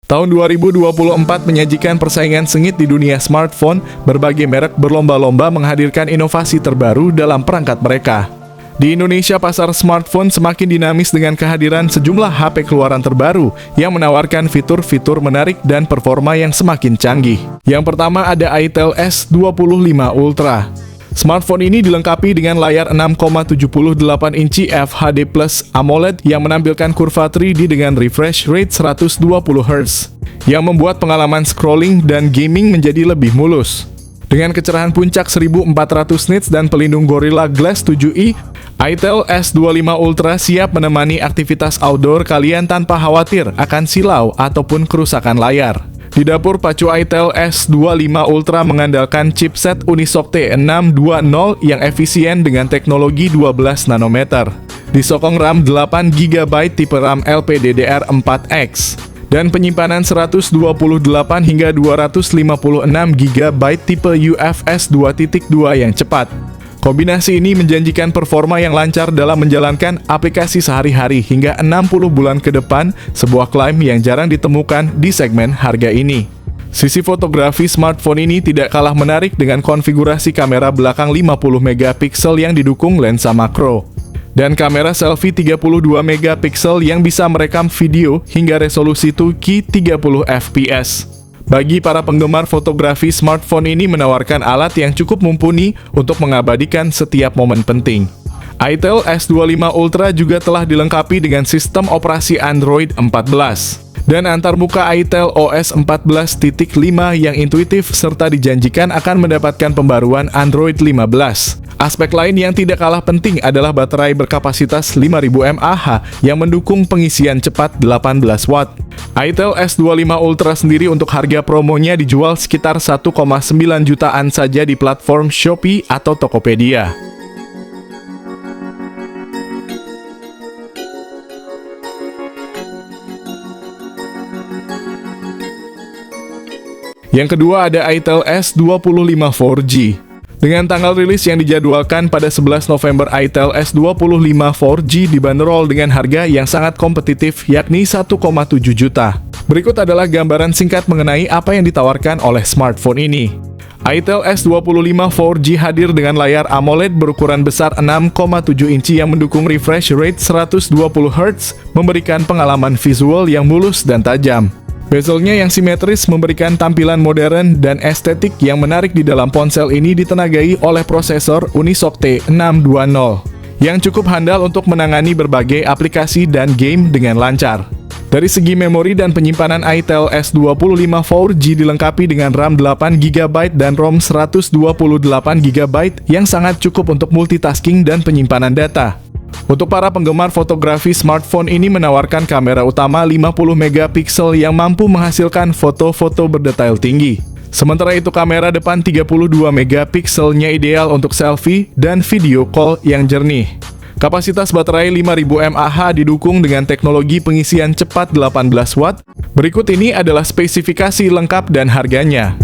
Tahun 2024 menyajikan persaingan sengit di dunia smartphone, berbagai merek berlomba-lomba menghadirkan inovasi terbaru dalam perangkat mereka. Di Indonesia, pasar smartphone semakin dinamis dengan kehadiran sejumlah HP keluaran terbaru yang menawarkan fitur-fitur menarik dan performa yang semakin canggih. Yang pertama ada Itel S25 Ultra. Smartphone ini dilengkapi dengan layar 6,78 inci FHD Plus AMOLED yang menampilkan kurva 3D dengan refresh rate 120 Hz, yang membuat pengalaman scrolling dan gaming menjadi lebih mulus. Dengan kecerahan puncak 1400 nits dan pelindung Gorilla Glass 7i, Itel S25 Ultra siap menemani aktivitas outdoor kalian tanpa khawatir akan silau ataupun kerusakan layar. Di dapur, pacu Itel S25 Ultra mengandalkan chipset Unisoc T620 yang efisien dengan teknologi 12 nanometer. Disokong RAM 8GB tipe RAM LPDDR4X dan penyimpanan 128 hingga 256GB tipe UFS 2.2 yang cepat. Kombinasi ini menjanjikan performa yang lancar dalam menjalankan aplikasi sehari-hari hingga 60 bulan ke depan, sebuah klaim yang jarang ditemukan di segmen harga ini. Sisi fotografi smartphone ini tidak kalah menarik dengan konfigurasi kamera belakang 50 megapiksel yang didukung lensa makro, dan kamera selfie 32 megapiksel yang bisa merekam video hingga resolusi 2K 30 fps. Bagi para penggemar fotografi, smartphone ini menawarkan alat yang cukup mumpuni untuk mengabadikan setiap momen penting. Itel S25 Ultra juga telah dilengkapi dengan sistem operasi Android 14 dan antarmuka Itel OS 14.5 yang intuitif serta dijanjikan akan mendapatkan pembaruan Android 15. Aspek lain yang tidak kalah penting adalah baterai berkapasitas 5000 mAh yang mendukung pengisian cepat 18 watt. Itel S25 Ultra sendiri untuk harga promonya dijual sekitar 1,9 jutaan saja di platform Shopee atau Tokopedia. Yang kedua ada Itel S25 4G. Dengan tanggal rilis yang dijadwalkan pada 11 November, Itel S25 4G dibanderol dengan harga yang sangat kompetitif, yakni 1,7 juta. Berikut adalah gambaran singkat mengenai apa yang ditawarkan oleh smartphone ini. Itel S25 4G hadir dengan layar AMOLED berukuran besar 6,7 inci yang mendukung refresh rate 120 Hz, memberikan pengalaman visual yang mulus dan tajam. Bezelnya yang simetris memberikan tampilan modern dan estetik yang menarik di dalam ponsel ini, ditenagai oleh prosesor Unisoc T620 yang cukup handal untuk menangani berbagai aplikasi dan game dengan lancar. Dari segi memori dan penyimpanan, Itel S25 4G dilengkapi dengan RAM 8GB dan ROM 128GB yang sangat cukup untuk multitasking dan penyimpanan data. Untuk para penggemar fotografi, smartphone ini menawarkan kamera utama 50 megapiksel yang mampu menghasilkan foto-foto berdetail tinggi. Sementara itu, kamera depan 32 megapikselnya ideal untuk selfie dan video call yang jernih. Kapasitas baterai 5000 mAh didukung dengan teknologi pengisian cepat 18 watt. Berikut ini adalah spesifikasi lengkap dan harganya.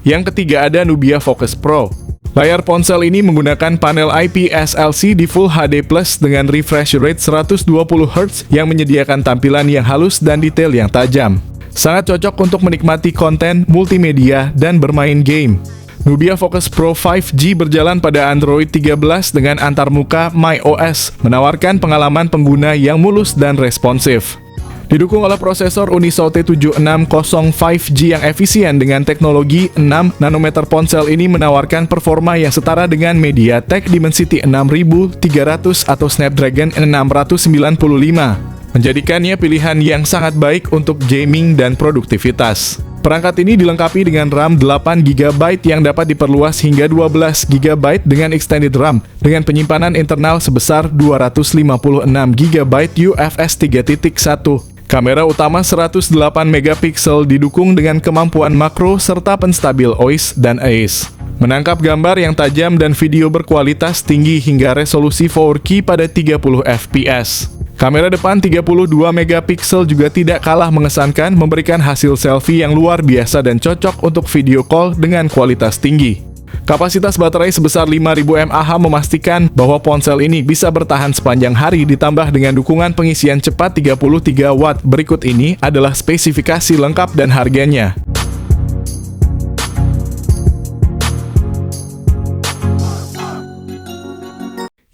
Yang ketiga ada Nubia Focus Pro. Layar ponsel ini menggunakan panel IPS LCD Full HD Plus dengan refresh rate 120 Hz yang menyediakan tampilan yang halus dan detail yang tajam. Sangat cocok untuk menikmati konten, multimedia, dan bermain game. Nubia Focus Pro 5G berjalan pada Android 13 dengan antarmuka MyOS, menawarkan pengalaman pengguna yang mulus dan responsif. Didukung oleh prosesor Unisoc T760 5G yang efisien dengan teknologi 6 nanometer, ponsel ini menawarkan performa yang setara dengan MediaTek Dimensity 6300 atau Snapdragon 695, menjadikannya pilihan yang sangat baik untuk gaming dan produktivitas. Perangkat ini dilengkapi dengan RAM 8GB yang dapat diperluas hingga 12GB dengan extended RAM dengan penyimpanan internal sebesar 256GB UFS 3.1. Kamera utama 108 megapiksel didukung dengan kemampuan makro serta penstabil OIS dan AIS. Menangkap gambar yang tajam dan video berkualitas tinggi hingga resolusi 4K pada 30 fps. Kamera depan 32 megapiksel juga tidak kalah mengesankan, memberikan hasil selfie yang luar biasa dan cocok untuk video call dengan kualitas tinggi. Kapasitas baterai sebesar 5000 mAh memastikan bahwa ponsel ini bisa bertahan sepanjang hari ditambah dengan dukungan pengisian cepat 33 Watt. Berikut ini adalah spesifikasi lengkap dan harganya.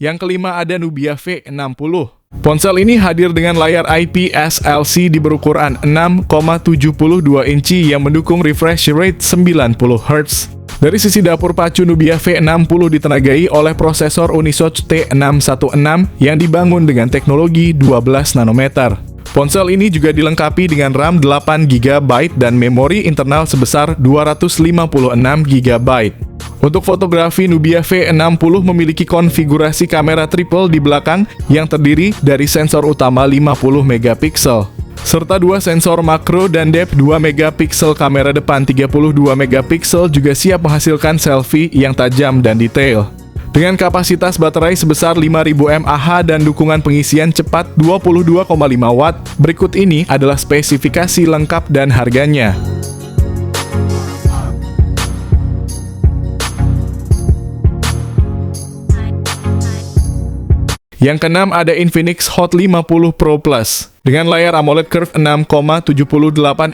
Yang kelima ada Nubia V60. Ponsel ini hadir dengan layar IPS LCD berukuran 6,72 inci yang mendukung refresh rate 90 Hz. Dari sisi dapur pacu, Nubia V60 ditenagai oleh prosesor Unisoc T616 yang dibangun dengan teknologi 12 nanometer. Ponsel ini juga dilengkapi dengan RAM 8 GB dan memori internal sebesar 256 GB. Untuk fotografi, Nubia V60 memiliki konfigurasi kamera triple di belakang yang terdiri dari sensor utama 50 megapiksel, serta dua sensor makro dan depth 2 megapiksel. Kamera depan 32 megapiksel juga siap menghasilkan selfie yang tajam dan detail. Dengan kapasitas baterai sebesar 5000 mAh dan dukungan pengisian cepat 22,5 Watt, berikut ini adalah spesifikasi lengkap dan harganya. Yang keenam ada Infinix Hot 50 Pro Plus. Dengan layar AMOLED Curve 6,78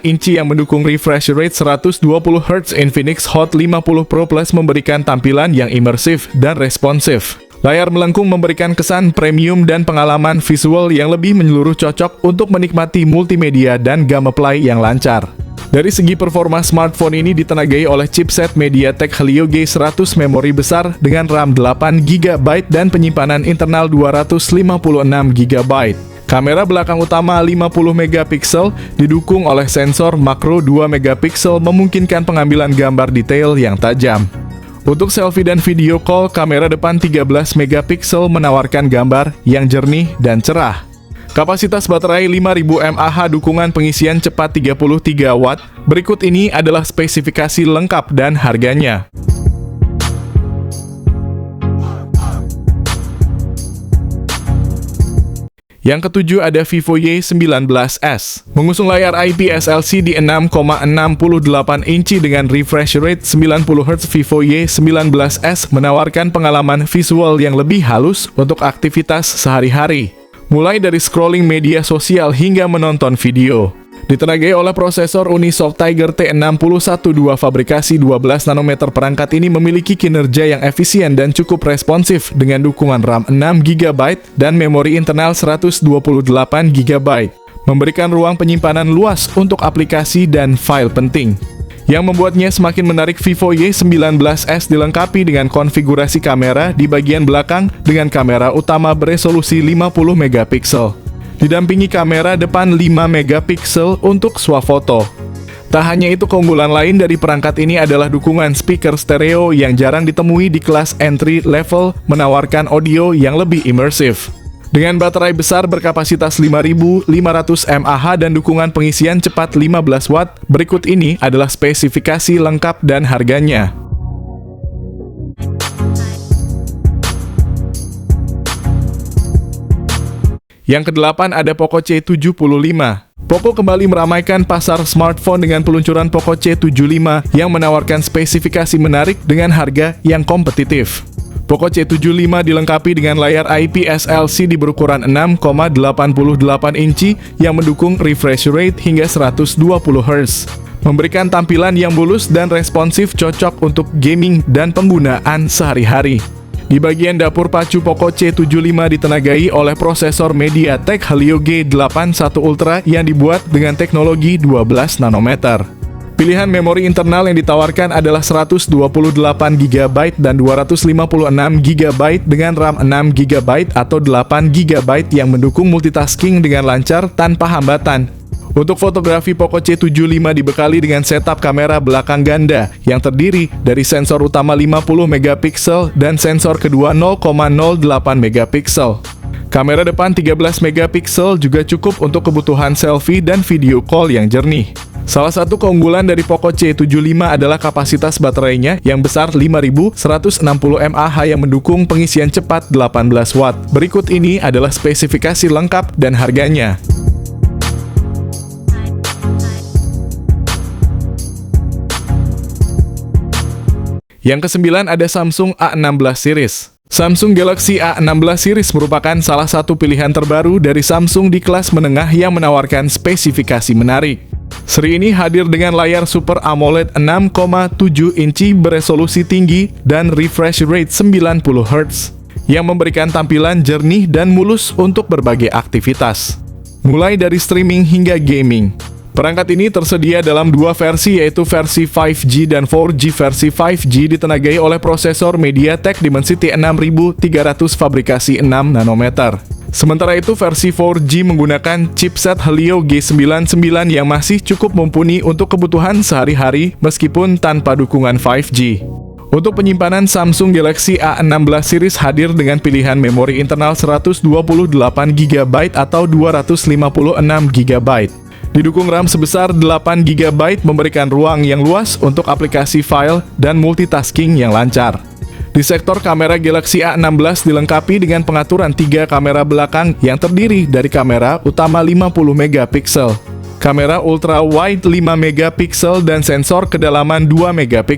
inci yang mendukung refresh rate 120 Hz, Infinix Hot 50 Pro Plus memberikan tampilan yang imersif dan responsif. Layar melengkung memberikan kesan premium dan pengalaman visual yang lebih menyeluruh, cocok untuk menikmati multimedia dan gameplay yang lancar. Dari segi performa, smartphone ini ditenagai oleh chipset MediaTek Helio G100, memori besar dengan RAM 8 GB dan penyimpanan internal 256 GB. Kamera belakang utama 50 megapiksel didukung oleh sensor makro 2 megapiksel memungkinkan pengambilan gambar detail yang tajam. Untuk selfie dan video call, kamera depan 13 megapiksel menawarkan gambar yang jernih dan cerah. Kapasitas baterai 5000 mAh, dukungan pengisian cepat 33 Watt. Berikut ini adalah spesifikasi lengkap dan harganya. Yang ketujuh ada Vivo Y19s. Mengusung layar IPS LCD 6,68 inci dengan refresh rate 90 Hz, Vivo Y19s menawarkan pengalaman visual yang lebih halus untuk aktivitas sehari-hari, mulai dari scrolling media sosial hingga menonton video. Ditenagai oleh prosesor Unisoc Tiger T612 fabrikasi 12 nanometer, perangkat ini memiliki kinerja yang efisien dan cukup responsif dengan dukungan RAM 6 GB dan memori internal 128 GB, memberikan ruang penyimpanan luas untuk aplikasi dan file penting. Yang membuatnya semakin menarik, Vivo Y19s dilengkapi dengan konfigurasi kamera di bagian belakang dengan kamera utama beresolusi 50 megapiksel, didampingi kamera depan 5 megapiksel untuk swafoto. Tak hanya itu, keunggulan lain dari perangkat ini adalah dukungan speaker stereo yang jarang ditemui di kelas entry level, menawarkan audio yang lebih imersif. Dengan baterai besar berkapasitas 5500 mAh dan dukungan pengisian cepat 15 Watt, berikut ini adalah spesifikasi lengkap dan harganya. Yang kedelapan ada Poco C75. Poco kembali meramaikan pasar smartphone dengan peluncuran Poco C75 yang menawarkan spesifikasi menarik dengan harga yang kompetitif. Poco C75 dilengkapi dengan layar IPS LCD berukuran 6,88 inci yang mendukung refresh rate hingga 120 Hz, memberikan tampilan yang mulus dan responsif, cocok untuk gaming dan penggunaan sehari-hari. Di bagian dapur pacu, Poco C75 ditenagai oleh prosesor MediaTek Helio G81 Ultra yang dibuat dengan teknologi 12 nanometer. Pilihan memori internal yang ditawarkan adalah 128 GB dan 256 GB dengan RAM 6 GB atau 8 GB yang mendukung multitasking dengan lancar tanpa hambatan. Untuk fotografi, Poco C75 dibekali dengan setup kamera belakang ganda yang terdiri dari sensor utama 50 megapiksel dan sensor kedua 0,08 megapiksel. Kamera depan 13 megapiksel juga cukup untuk kebutuhan selfie dan video call yang jernih. Salah satu keunggulan dari Poco C75 adalah kapasitas baterainya yang besar 5160 mAh yang mendukung pengisian cepat 18 Watt. Berikut ini adalah spesifikasi lengkap dan harganya. Yang kesembilan ada Samsung A16 series. Samsung Galaxy A16 series merupakan salah satu pilihan terbaru dari Samsung di kelas menengah yang menawarkan spesifikasi menarik. Seri ini hadir dengan layar Super AMOLED 6,7 inci beresolusi tinggi dan refresh rate 90 Hz yang memberikan tampilan jernih dan mulus untuk berbagai aktivitas, mulai dari streaming hingga gaming. Perangkat ini tersedia dalam dua versi, yaitu versi 5G dan 4G. Versi 5G ditenagai oleh prosesor MediaTek Dimensity 6300 fabrikasi 6 nanometer. Sementara itu versi 4G menggunakan chipset Helio G99 yang masih cukup mumpuni untuk kebutuhan sehari-hari meskipun tanpa dukungan 5G. Untuk penyimpanan, Samsung Galaxy A16 series hadir dengan pilihan memori internal 128GB atau 256GB. Didukung RAM sebesar 8GB, memberikan ruang yang luas untuk aplikasi file dan multitasking yang lancar. Di sektor kamera, Galaxy A16 dilengkapi dengan pengaturan 3 kamera belakang yang terdiri dari kamera utama 50MP, kamera ultra wide 5MP dan sensor kedalaman 2MP.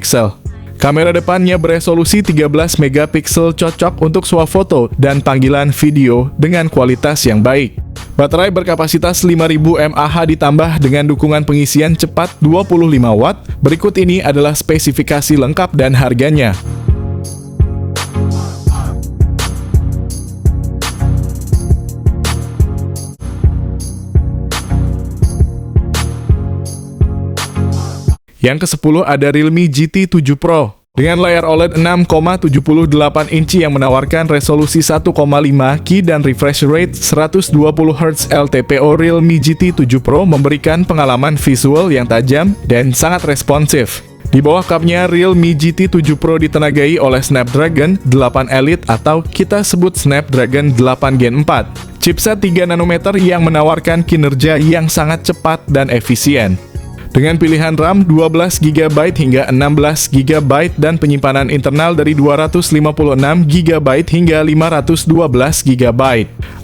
Kamera depannya beresolusi 13MP, cocok untuk swafoto dan panggilan video dengan kualitas yang baik. Baterai berkapasitas 5000 mAh ditambah dengan dukungan pengisian cepat 25 Watt. Berikut ini adalah spesifikasi lengkap dan harganya. Yang ke-10 ada Realme GT 7 Pro. Dengan layar OLED 6,78 inci yang menawarkan resolusi 1,5K dan refresh rate 120 Hz LTPO, Realme GT 7 Pro memberikan pengalaman visual yang tajam dan sangat responsif. Di bawah kapnya, Realme GT 7 Pro ditenagai oleh Snapdragon 8 Elite atau kita sebut Snapdragon 8 Gen 4. Chipset 3 nanometer yang menawarkan kinerja yang sangat cepat dan efisien. Dengan pilihan RAM 12GB hingga 16GB dan penyimpanan internal dari 256GB hingga 512GB.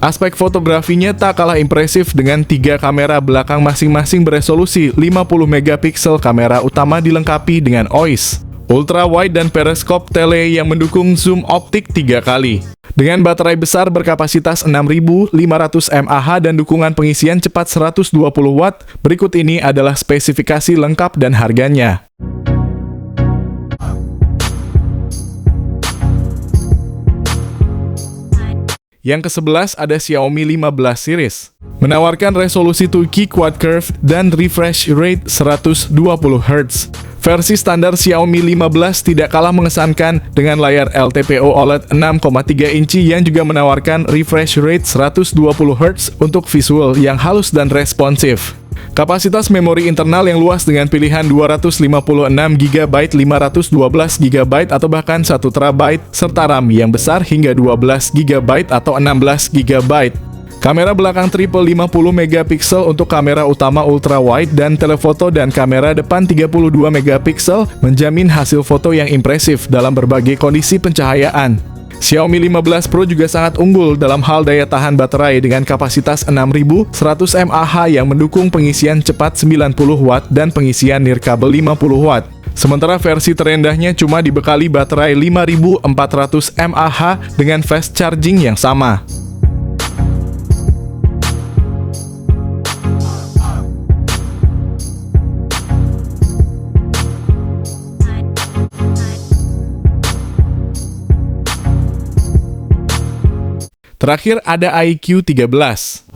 Aspek fotografinya tak kalah impresif dengan 3 kamera belakang masing-masing beresolusi 50MP. Kamera utama dilengkapi dengan OIS, ultra wide dan periskop tele yang mendukung zoom optik 3 kali. Dengan baterai besar berkapasitas 6500 mAh dan dukungan pengisian cepat 120 Watt, berikut ini adalah spesifikasi lengkap dan harganya. Yang ke-11 ada Xiaomi 15 series. Menawarkan resolusi 2K quad curve dan refresh rate 120 Hz. Versi standar Xiaomi 15 tidak kalah mengesankan dengan layar LTPO OLED 6,3 inci yang juga menawarkan refresh rate 120 Hz untuk visual yang halus dan responsif. Kapasitas memori internal yang luas dengan pilihan 256GB, 512GB atau bahkan 1TB, serta RAM yang besar hingga 12GB atau 16GB. Kamera belakang triple 50MP untuk kamera utama ultra wide dan telefoto dan kamera depan 32MP menjamin hasil foto yang impresif dalam berbagai kondisi pencahayaan. Xiaomi 15 Pro juga sangat unggul dalam hal daya tahan baterai dengan kapasitas 6100 mAh yang mendukung pengisian cepat 90 Watt dan pengisian nirkabel 50 Watt. Sementara versi terendahnya cuma dibekali baterai 5400 mAh dengan fast charging yang sama. Terakhir ada iQOO 13.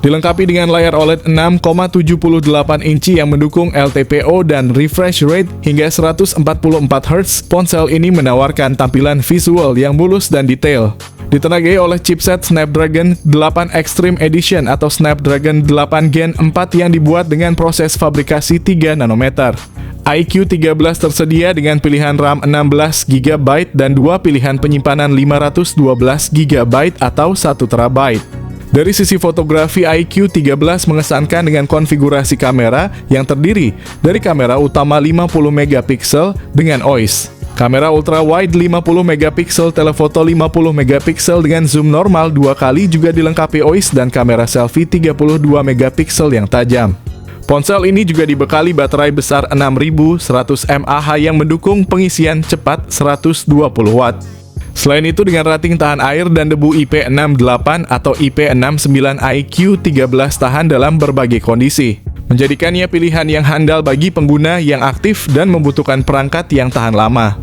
Dilengkapi dengan layar OLED 6,78 inci yang mendukung LTPO dan refresh rate hingga 144 Hz, ponsel ini menawarkan tampilan visual yang mulus dan detail. Ditenagai oleh chipset Snapdragon 8 Extreme Edition atau Snapdragon 8 Gen 4 yang dibuat dengan proses fabrikasi 3 nanometer. iQOO 13 tersedia dengan pilihan RAM 16GB dan 2 pilihan penyimpanan 512GB atau 1TB. Dari sisi fotografi, iQOO 13 mengesankan dengan konfigurasi kamera yang terdiri dari kamera utama 50MP dengan OIS, kamera ultra wide 50MP, telefoto 50MP dengan zoom normal 2 kali juga dilengkapi OIS dan kamera selfie 32MP yang tajam. Ponsel ini juga dibekali baterai besar 6100 mAh yang mendukung pengisian cepat 120 Watt. Selain itu, dengan rating tahan air dan debu IP68 atau IP69 IQ13 tahan dalam berbagai kondisi, menjadikannya pilihan yang handal bagi pengguna yang aktif dan membutuhkan perangkat yang tahan lama.